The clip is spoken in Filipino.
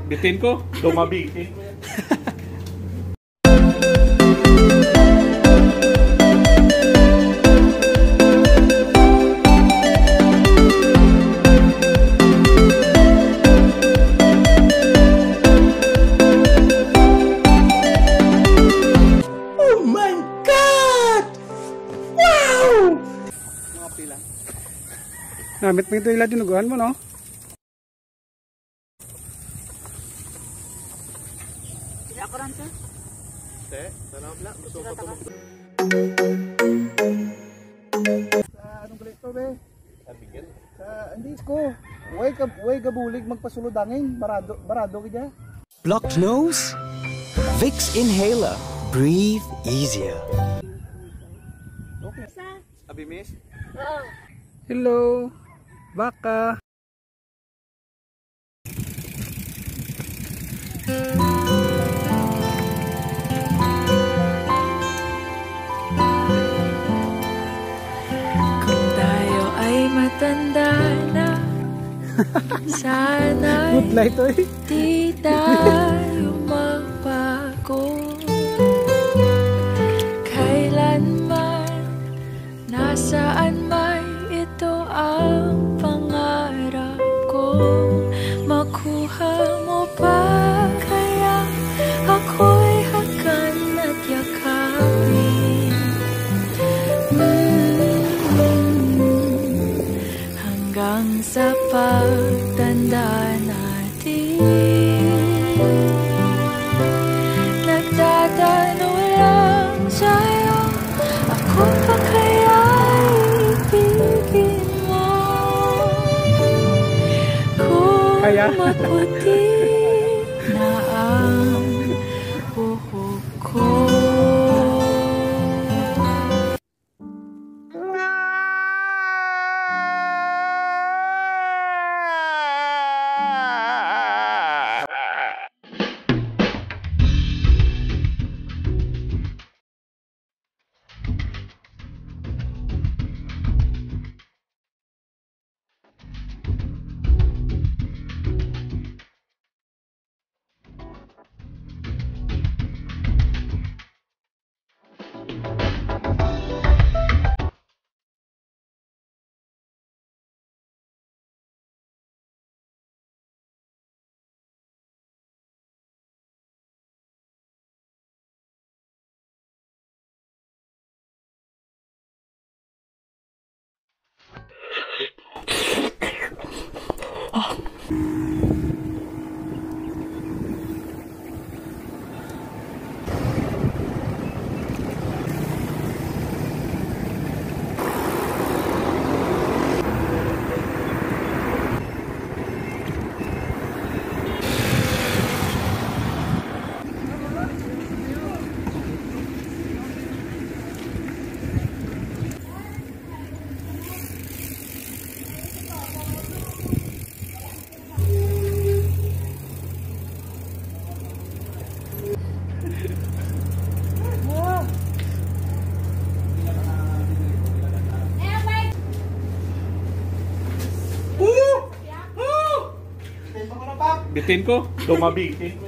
Bitin ko, dumabitin ko yan. Oh my God! Wow! Mga pila. Namit mo ito ila dinuguan mo, no? Ako rin to. Sana wala. Gusto ko pa Sa anong kalito, be? tumigil. Hindi ko. Way kabulig magpasulodangin. Barado kaya. Blocked nose? Vicks Inhaler. Breathe easier. Okay. Abi miss? Oo. Hello. Baka. Kung tayo ay matanda na, sana'y Good light, oy. di tayo magbago. Kailanman, nasaan man, ito ang pangarap ko. Makuha mo ba kaya ako'y hakan at yakapin? Hanggang sa pagtanda natin, nagtatanong lang sa'yo, ako pa kaya'y ibigin mo? Kung Kaya? maputi na ang buhok ko. Bitin ko, dumabitin ko